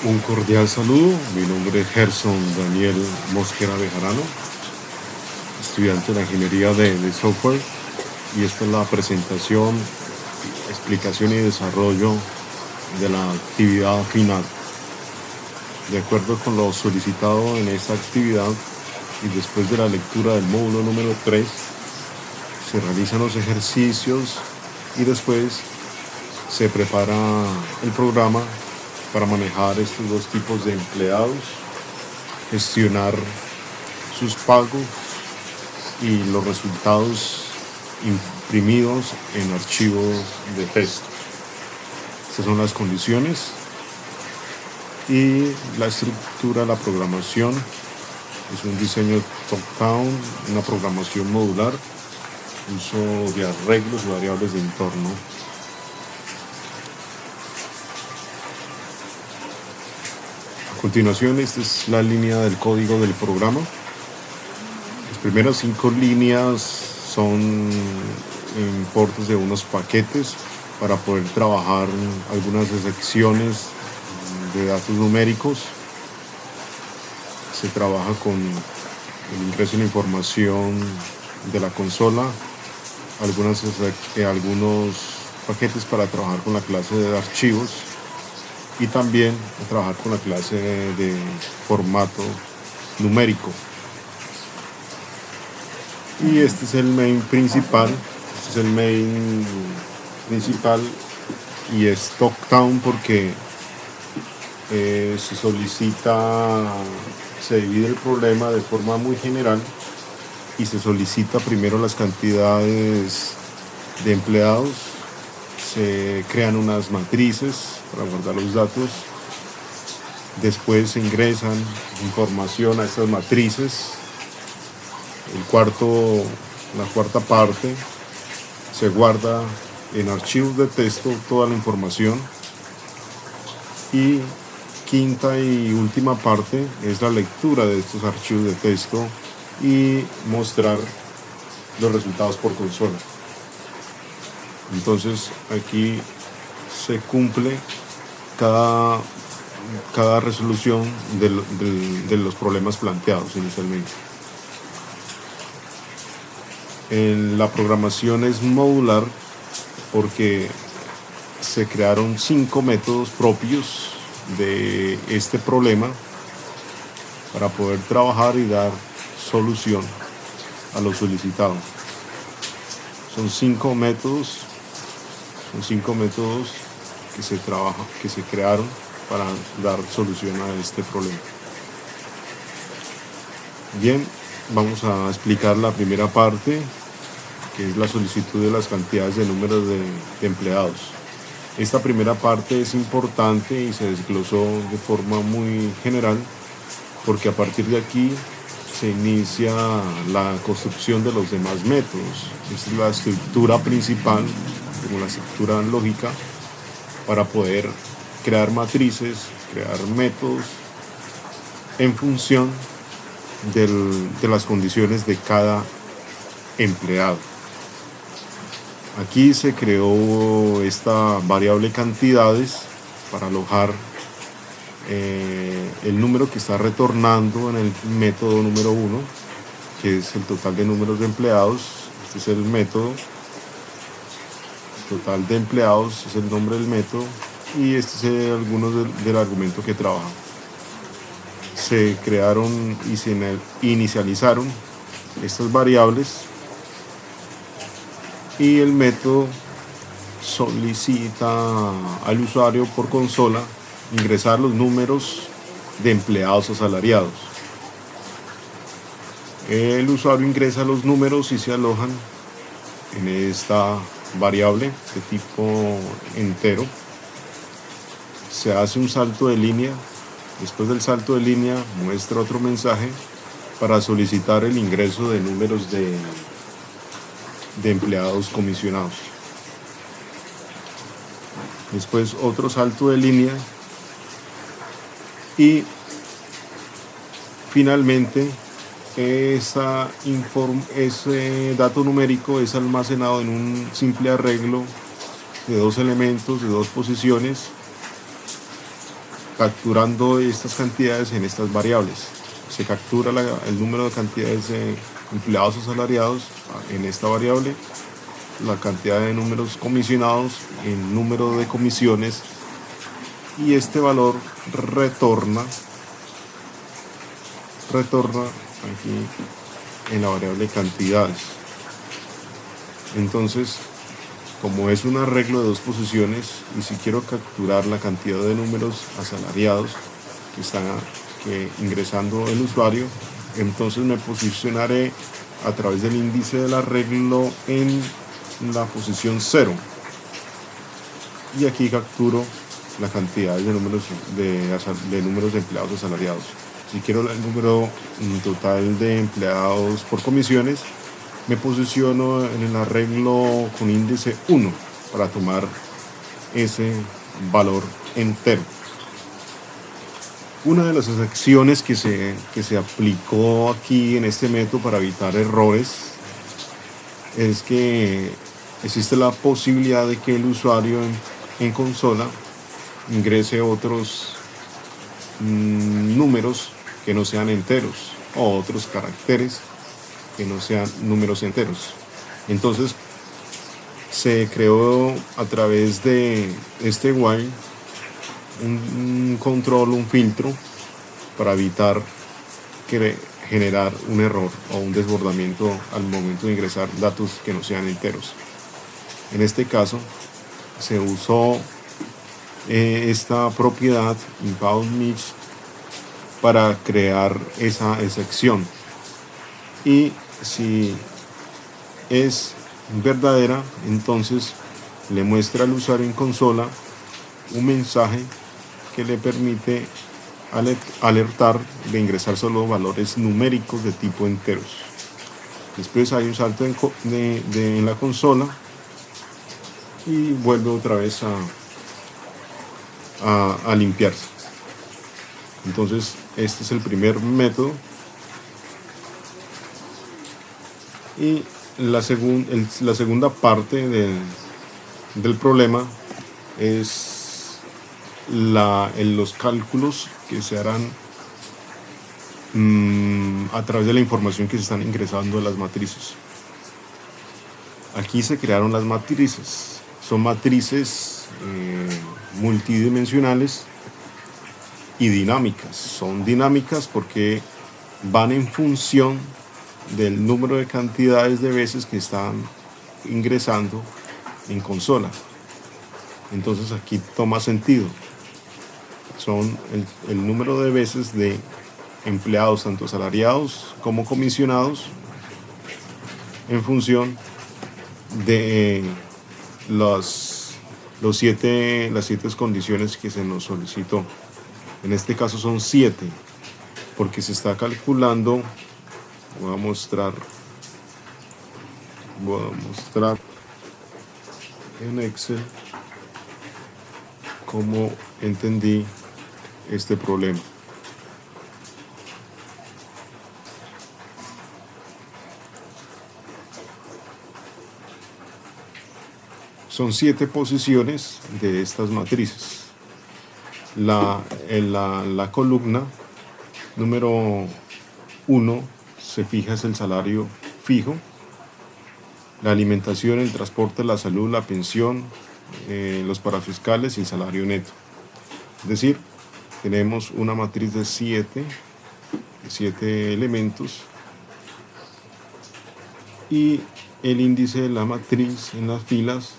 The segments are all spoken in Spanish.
Un cordial saludo, mi nombre es Gerson Daniel Mosquera Bejarano, estudiante de la ingeniería de software, y esta es la presentación, explicación y desarrollo de la actividad final. De acuerdo con lo solicitado en esta actividad y después de la lectura del módulo número 3, se realizan los ejercicios y después se prepara el programa para manejar estos dos tipos de empleados, gestionar sus pagos y los resultados imprimidos en archivos de texto. Estas son las condiciones y la estructura, la programación. Es un diseño top-down, una programación modular, uso de arreglos y variables de entorno. A continuación, esta es la línea del código del programa. Las primeras 5 líneas son importes de unos paquetes para poder trabajar algunas secciones de datos numéricos. Se trabaja con el ingreso de información de la consola, algunos paquetes para trabajar con la clase de archivos y también trabajar con la clase de formato numérico. Y este es el main principal, y es top-down porque se divide el problema de forma muy general y se solicita primero las cantidades de empleados, se crean unas matrices para guardar los datos, después se ingresan información a estas matrices. La cuarta parte se guarda en archivos de texto toda la información, y quinta y última parte es la lectura de estos archivos de texto y mostrar los resultados por consola. Entonces aquí se cumple cada resolución de los problemas planteados inicialmente. La programación es modular porque se crearon 5 métodos propios de este problema para poder trabajar y dar solución a lo solicitado. Son 5 métodos que se crearon para dar solución a este problema. Bien, vamos a explicar la primera parte, que es la solicitud de las cantidades de números de empleados. Esta primera parte es importante y se desglosó de forma muy general porque a partir de aquí se inicia la construcción de los demás métodos. Esta es la estructura principal, como la estructura lógica, para poder crear matrices, crear métodos en función de las condiciones de cada empleado. Aquí se creó esta variable cantidades para alojar el número que está retornando en el método número 1, que es el total de números de empleados. Este es el método. Total de empleados es el nombre del método, y este es algunos del argumento que trabaja. Se crearon y se inicializaron estas variables, y el método solicita al usuario por consola ingresar los números de empleados asalariados. El usuario ingresa los números y se alojan en esta variable de tipo entero. Se hace un salto de línea. Después del salto de línea muestra otro mensaje para solicitar el ingreso de números de empleados comisionados. Después otro salto de línea y finalmente ese dato numérico es almacenado en un simple arreglo de 2 elementos, de 2 posiciones, capturando estas cantidades en estas variables. Se captura el número de cantidades de empleados asalariados en esta variable, la cantidad de números comisionados en número de comisiones, y este valor retorna aquí en la variable cantidades. Entonces, como es un arreglo de dos posiciones, y si quiero capturar la cantidad de números asalariados que están ingresando el usuario, entonces me posicionaré a través del índice del arreglo en la posición 0, y aquí capturo la cantidad de números de empleados asalariados. Si quiero el número total de empleados por comisiones, me posiciono en el arreglo con índice 1 para tomar ese valor entero. Una de las acciones que se aplicó aquí en este método para evitar errores es que existe la posibilidad de que el usuario en consola ingrese otros números que no sean enteros, o otros caracteres que no sean números enteros. Entonces se creó a través de este while un control, un filtro para evitar generar un error o un desbordamiento al momento de ingresar datos que no sean enteros. En este caso se usó esta propiedad inbound mix para crear esa acción, y si es verdadera, entonces le muestra al usuario en consola un mensaje que le permite alertar de ingresar solo valores numéricos de tipo enteros. Después hay un salto en la consola y vuelve otra vez a limpiarse. Entonces este es el primer método, y la segunda parte del problema es los cálculos que se harán a través de la información que se están ingresando a las matrices. Aquí se crearon las matrices. Son matrices multidimensionales y dinámicas. Son dinámicas porque van en función del número de cantidades de veces que están ingresando en consola. Entonces aquí toma sentido. Son el número de veces de empleados, tanto asalariados como comisionados, en función de las 7 condiciones que se nos solicitó. En este caso son 7, porque se está calculando. Voy a mostrar en Excel cómo entendí este problema. Son 7 posiciones de estas matrices. La columna número 1 se fija es el salario fijo, la alimentación, el transporte, la salud, la pensión, los parafiscales y el salario neto. Es decir, tenemos una matriz de 7 elementos, y el índice de la matriz en las filas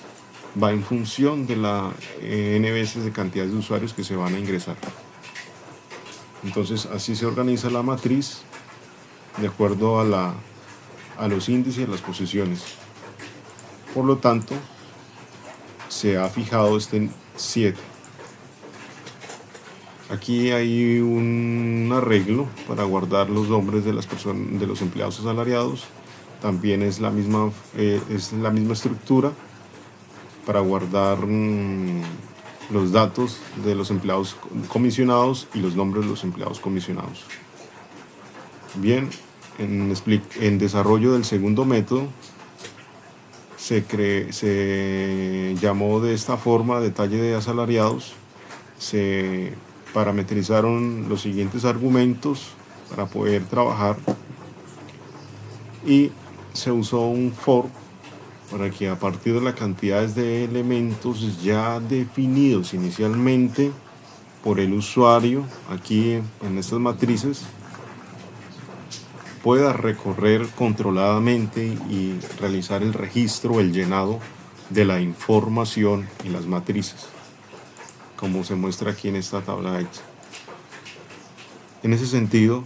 va en función de la n veces de cantidad de usuarios que se van a ingresar. Entonces así se organiza la matriz de acuerdo a los índices y a las posiciones. Por lo tanto, se ha fijado este 7. Aquí hay un arreglo para guardar los nombres de los empleados asalariados. También es la misma estructura para guardar los datos de los empleados comisionados y los nombres de los empleados comisionados. Bien, en desarrollo del segundo método se llamó de esta forma detalle de asalariados. Se parametrizaron los siguientes argumentos para poder trabajar y se usó un for para que a partir de las cantidades de elementos ya definidos inicialmente por el usuario aquí en estas matrices pueda recorrer controladamente y realizar el registro, el llenado de la información en las matrices, como se muestra aquí en esta tabla Excel. En ese sentido,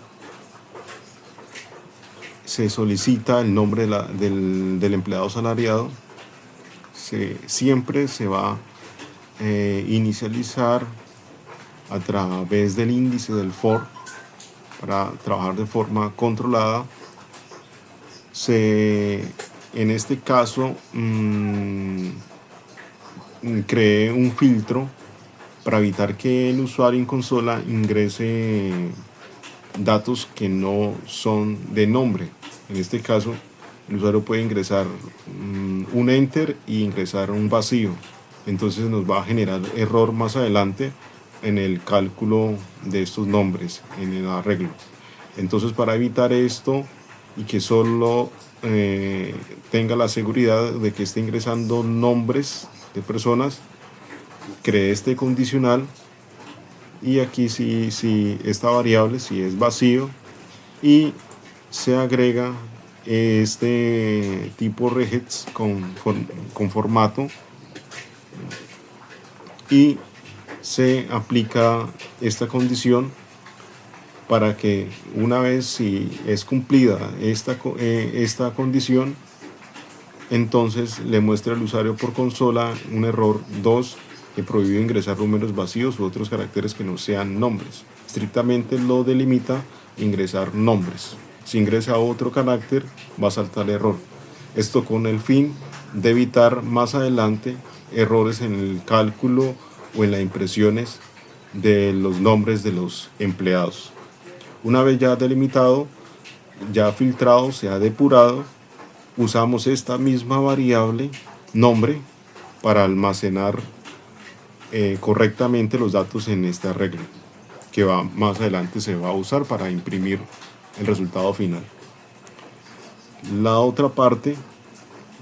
se solicita el nombre del empleado asalariado. Siempre se va a inicializar a través del índice del for para trabajar de forma controlada. En este caso, creé un filtro para evitar que el usuario en consola ingrese datos que no son de nombre. En este caso, el usuario puede ingresar un enter y ingresar un vacío. Entonces nos va a generar error más adelante en el cálculo de estos nombres, en el arreglo. Entonces, para evitar esto y que solo tenga la seguridad de que esté ingresando nombres de personas, creé este condicional y aquí si esta variable, si es vacío, y se agrega este tipo regex con formato y se aplica esta condición para que una vez si es cumplida esta condición, entonces le muestre al usuario por consola un error 2 que prohíbe ingresar números vacíos u otros caracteres que no sean nombres. Estrictamente lo delimita ingresar nombres. Si ingresa otro carácter, va a saltar error. Esto con el fin de evitar más adelante errores en el cálculo o en las impresiones de los nombres de los empleados. Una vez ya delimitado, ya filtrado, se ha depurado, usamos esta misma variable nombre para almacenar correctamente los datos en este arreglo, que más adelante se va a usar para imprimir el resultado final. La otra parte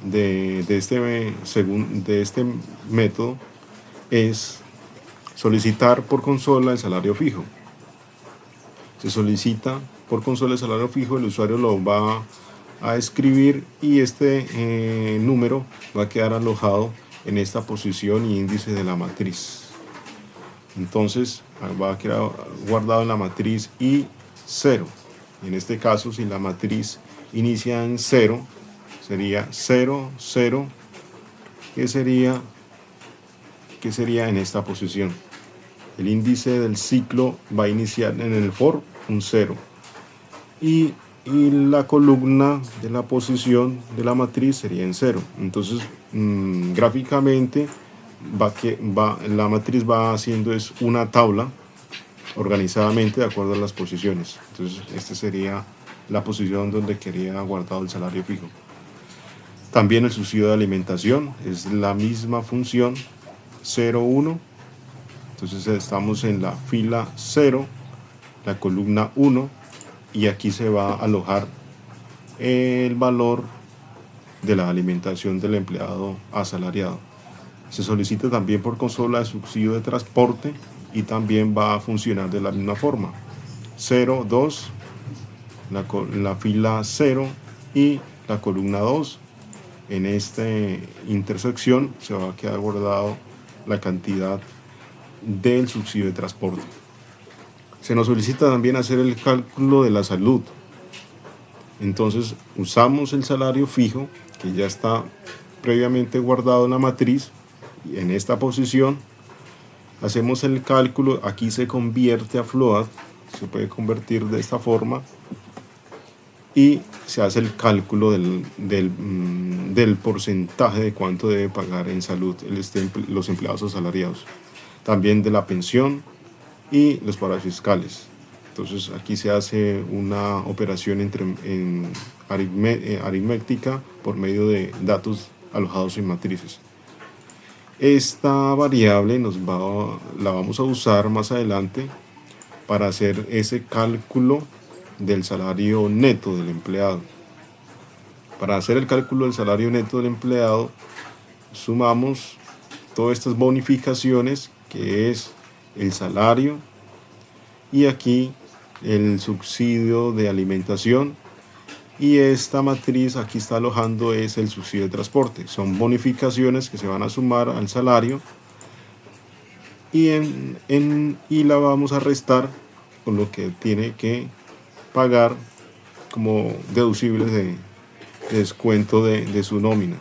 de este método es solicitar por consola el salario fijo. Se solicita por consola el salario fijo, el usuario lo va a escribir y este número va a quedar alojado en esta posición y índice de la matriz. Entonces va a quedar guardado en la matriz I0. En este caso, si la matriz inicia en 0, sería 0, 0, que sería en esta posición. El índice del ciclo va a iniciar en el for un 0 y la columna de la posición de la matriz sería en 0. Entonces gráficamente la matriz va haciendo una tabla organizadamente de acuerdo a las posiciones. Entonces esta sería la posición donde quería guardado el salario fijo. También el subsidio de alimentación es la misma función, 0, 1. Entonces estamos en la fila 0, la columna 1, y aquí se va a alojar el valor de la alimentación del empleado asalariado. Se solicita también por consola el subsidio de transporte y también va a funcionar de la misma forma. 0, 2, la fila 0 y la columna 2. En esta intersección se va a quedar guardado la cantidad del subsidio de transporte. Se nos solicita también hacer el cálculo de la salud. Entonces usamos el salario fijo que ya está previamente guardado en la matriz y en esta posición hacemos el cálculo. Aquí se convierte a float, se puede convertir de esta forma y se hace el cálculo del porcentaje de cuánto debe pagar en salud los empleados asalariados, también de la pensión y los parafiscales. Entonces aquí se hace una operación en aritmética por medio de datos alojados en matrices. Esta variable la vamos a usar más adelante para hacer ese cálculo del salario neto del empleado. Para hacer el cálculo del salario neto del empleado, sumamos todas estas bonificaciones, que es el salario y aquí el subsidio de alimentación, y esta matriz aquí está alojando es el subsidio de transporte. Son bonificaciones que se van a sumar al salario y la vamos a restar con lo que tiene que pagar como deducibles de descuento de su nómina.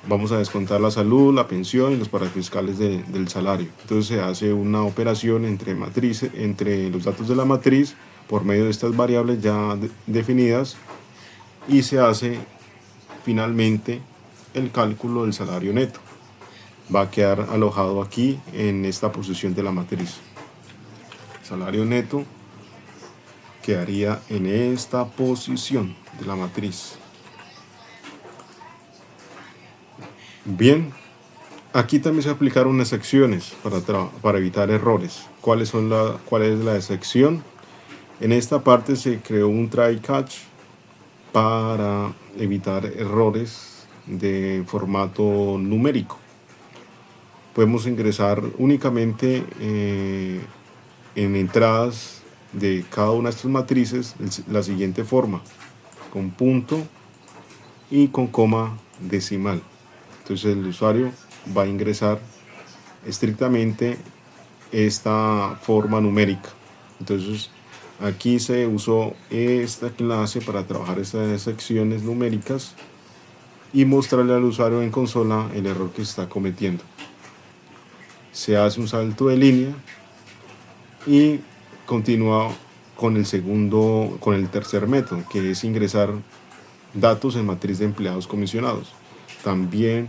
Vamos a descontar la salud, la pensión y los parafiscales del salario. Entonces se hace una operación entre los datos de la matriz por medio de estas variables ya definidas, y se hace finalmente el cálculo del salario neto. Va a quedar alojado aquí en esta posición de la matriz. Salario neto quedaría en esta posición de la matriz. Bien, aquí también se aplicaron unas secciones para evitar errores. ¿Cuál es la sección? En esta parte se creó un try catch para evitar errores de formato numérico. Podemos ingresar únicamente en entradas de cada una de estas matrices la siguiente forma: con punto y con coma decimal. Entonces el usuario va a ingresar estrictamente esta forma numérica. Entonces aquí se usó esta clase para trabajar estas secciones numéricas y mostrarle al usuario en consola el error que se está cometiendo. Se hace un salto de línea y continúa con el tercer método, que es ingresar datos en matriz de empleados comisionados. También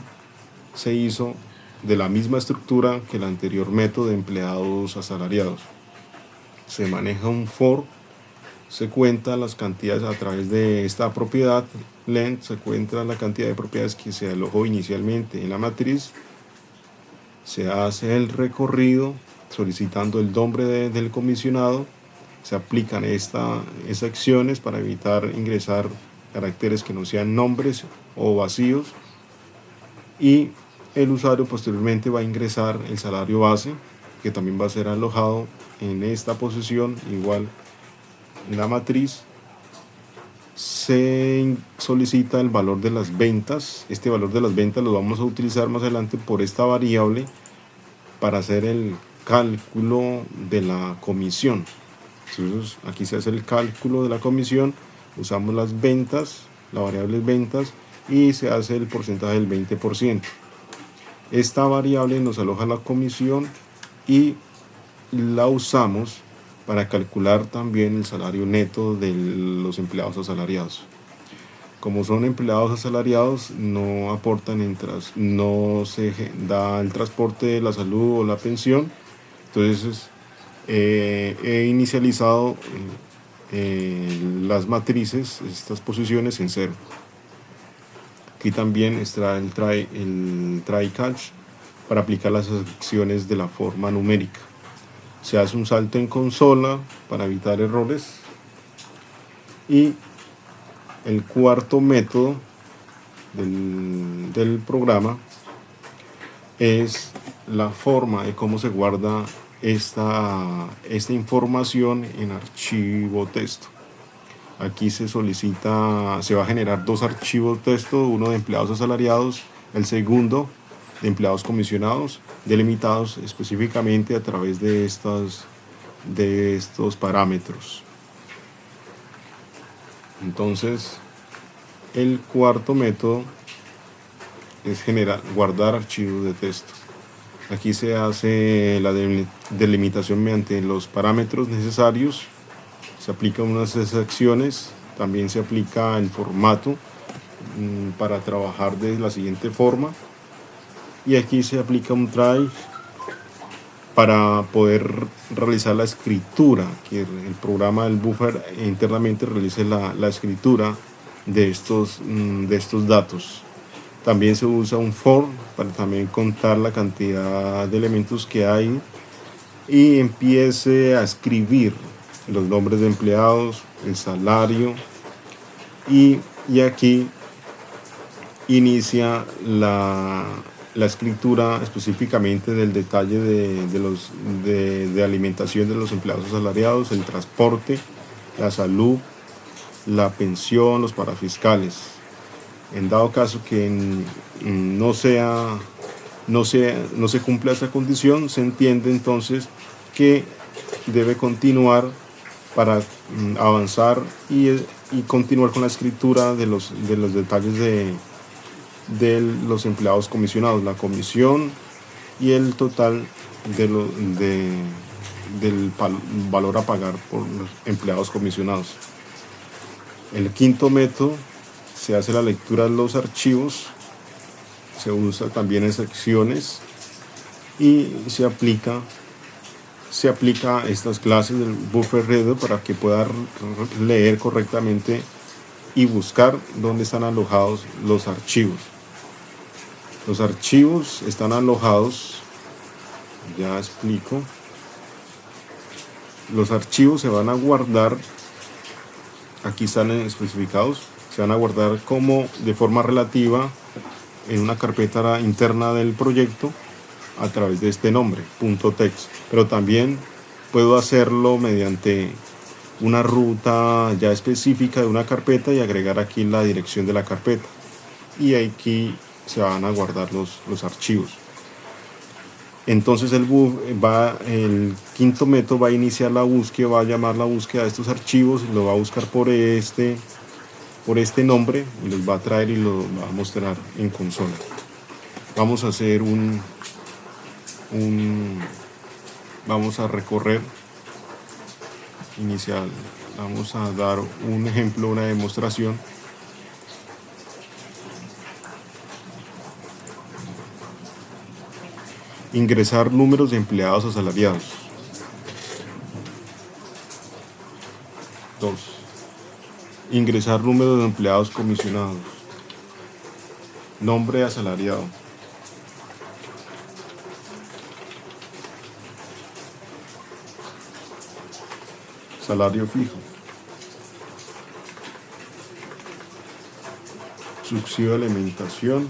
se hizo de la misma estructura que el anterior método de empleados asalariados. Se maneja un for, se cuenta las cantidades a través de esta propiedad length, se cuenta la cantidad de propiedades que se alojó inicialmente en la matriz, se hace el recorrido solicitando el nombre del comisionado, se aplican estas acciones para evitar ingresar caracteres que no sean nombres o vacíos, y el usuario posteriormente va a ingresar el salario base, que también va a ser alojado en esta posición, igual en la matriz. Se solicita el valor de las ventas. Este valor de las ventas lo vamos a utilizar más adelante por esta variable para hacer el cálculo de la comisión. Entonces aquí se hace el cálculo de la comisión, usamos las ventas, la variable es ventas, y se hace el porcentaje del 20%. Esta variable nos aloja la comisión y la usamos para calcular también el salario neto de los empleados asalariados. Como son empleados asalariados, no aportan no se da el transporte de la salud o la pensión. Entonces he inicializado las matrices, estas posiciones, en 0. Aquí también está el try catch para aplicar las acciones de la forma numérica. Se hace un salto en consola para evitar errores, y el cuarto método del programa es la forma de cómo se guarda esta información en archivo texto. Aquí se va a generar 2 archivos texto, uno de empleados asalariados, el segundo de empleados comisionados, delimitados específicamente a través de estos parámetros. Entonces, el cuarto método es guardar archivos de texto. Aquí se hace la delimitación mediante los parámetros necesarios, se aplican unas acciones, también se aplica el formato para trabajar de la siguiente forma, y aquí se aplica un try para poder realizar la escritura, que el programa del buffer internamente realice la escritura de estos datos. También se usa un for para también contar la cantidad de elementos que hay y empiece a escribir los nombres de empleados, el salario y aquí inicia la escritura específicamente del detalle de alimentación de los empleados asalariados, el transporte, la salud, la pensión, los parafiscales. En dado caso que no se cumpla esta condición, se entiende entonces que debe continuar para avanzar y continuar con la escritura de los detalles de los empleados comisionados, la comisión y el total del valor a pagar por los empleados comisionados. El quinto método, se hace la lectura de los archivos, se usa también en secciones y se aplica estas clases del buffer reader para que pueda leer correctamente y buscar dónde están alojados los archivos. Los archivos están alojados, ya explico. Los archivos se van a guardar, aquí están especificados, se van a guardar como de forma relativa en una carpeta interna del proyecto a través de este nombre, .text. Pero también puedo hacerlo mediante una ruta ya específica de una carpeta y agregar aquí la dirección de la carpeta. Y aquí se van a guardar los archivos. Entonces el quinto método va a iniciar la búsqueda, va a llamar la búsqueda de estos archivos y lo va a buscar por este nombre y los va a traer y lo va a mostrar en consola. Vamos a hacer vamos a recorrer inicial, vamos a dar un ejemplo, una demostración. Ingresar números de empleados asalariados. 2. Ingresar números de empleados comisionados. Nombre asalariado. Salario fijo. Subsidio de alimentación.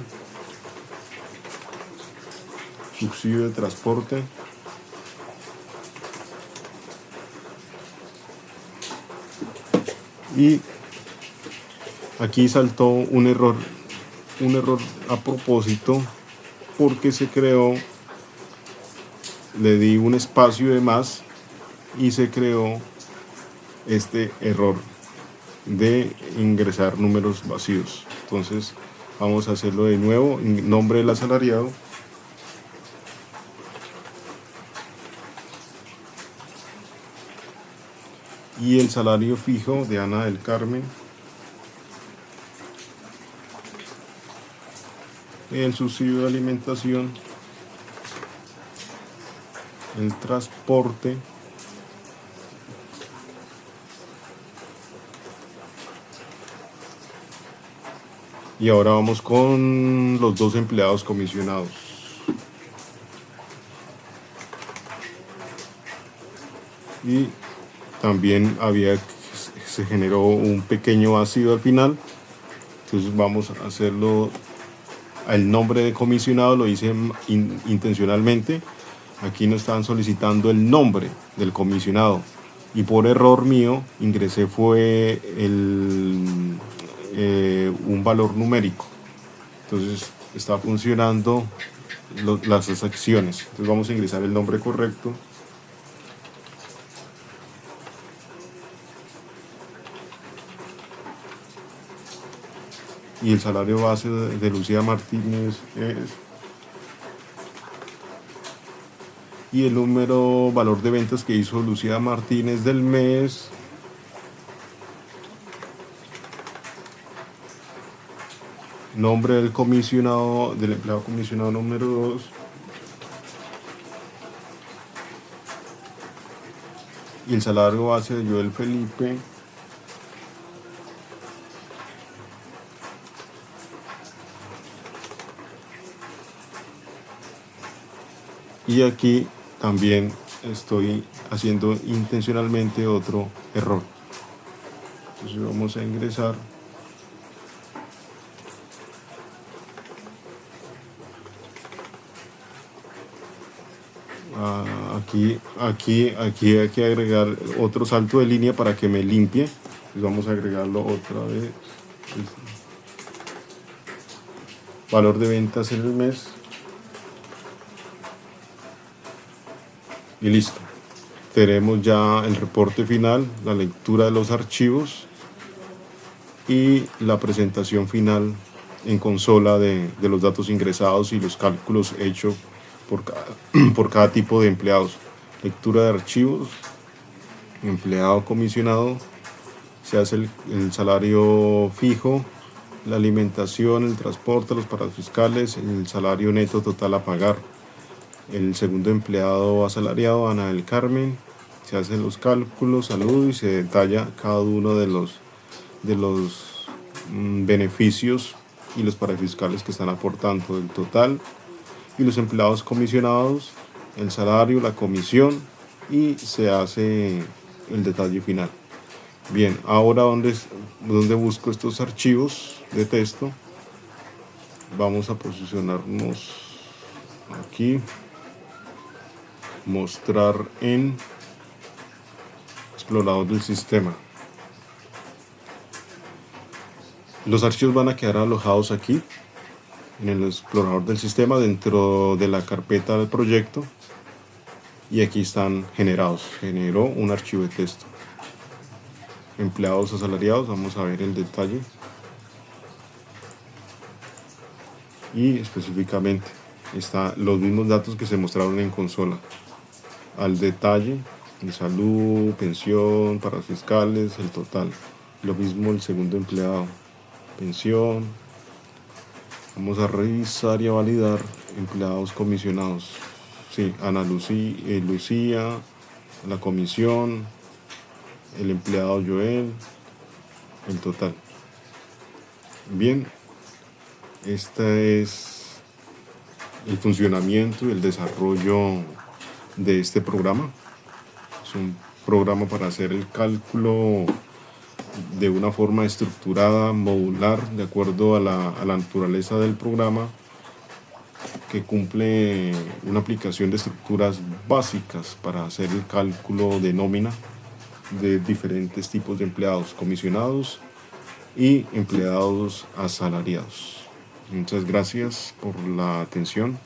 Subsidio de transporte. Y aquí saltó un error a propósito porque se creó, le di un espacio de más y se creó este error de ingresar números vacíos. Entonces vamos a hacerlo de nuevo. Nombre del asalariado. Y el salario fijo de Ana del Carmen. El subsidio de alimentación. El transporte. Y ahora vamos con los dos empleados comisionados. Y también se generó un pequeño vacío al final. Entonces vamos a hacerlo. El nombre de comisionado lo hice intencionalmente. Aquí nos estaban solicitando el nombre del comisionado. Y por error mío ingresé fue un valor numérico. Entonces está funcionando las acciones. Entonces vamos a ingresar el nombre correcto. Y el salario base de Lucía Martínez es. Y el valor de ventas que hizo Lucía Martínez del mes. Nombre del comisionado, del empleado comisionado número 2. Y el salario base de Joel Felipe. Y aquí también estoy haciendo intencionalmente otro error. Entonces vamos a ingresar. Aquí hay que agregar otro salto de línea para que me limpie. Entonces vamos a agregarlo otra vez. Valor de ventas en el mes. Y listo. Tenemos ya el reporte final, la lectura de los archivos y la presentación final en consola de los datos ingresados y los cálculos hechos por cada tipo de empleados. Lectura de archivos, empleado comisionado, se hace el salario fijo, la alimentación, el transporte, los parafiscales, el salario neto total a pagar. El segundo empleado asalariado, Ana del Carmen, se hacen los cálculos, salud, y se detalla cada uno de los beneficios y los parafiscales que están aportando el total. Y los empleados comisionados, el salario, la comisión, y se hace el detalle final. Bien, ahora ¿dónde busco estos archivos de texto? Vamos a posicionarnos aquí, mostrar en explorador del sistema. Los archivos van a quedar alojados aquí en el explorador del sistema dentro de la carpeta del proyecto, y aquí están generados. Generó un archivo de texto. Empleados asalariados, vamos a ver el detalle y específicamente están los mismos datos que se mostraron en consola, al detalle de salud, pensión, parafiscales, el total. Lo mismo el segundo empleado, pensión. Vamos a revisar y a validar empleados comisionados. Sí, Ana Lucía, la comisión, el empleado Joel, el total. Bien, este es el funcionamiento y el desarrollo de este programa. Es un programa para hacer el cálculo de una forma estructurada, modular, de acuerdo a la naturaleza del programa, que cumple una aplicación de estructuras básicas para hacer el cálculo de nómina de diferentes tipos de empleados comisionados y empleados asalariados. Muchas gracias por la atención.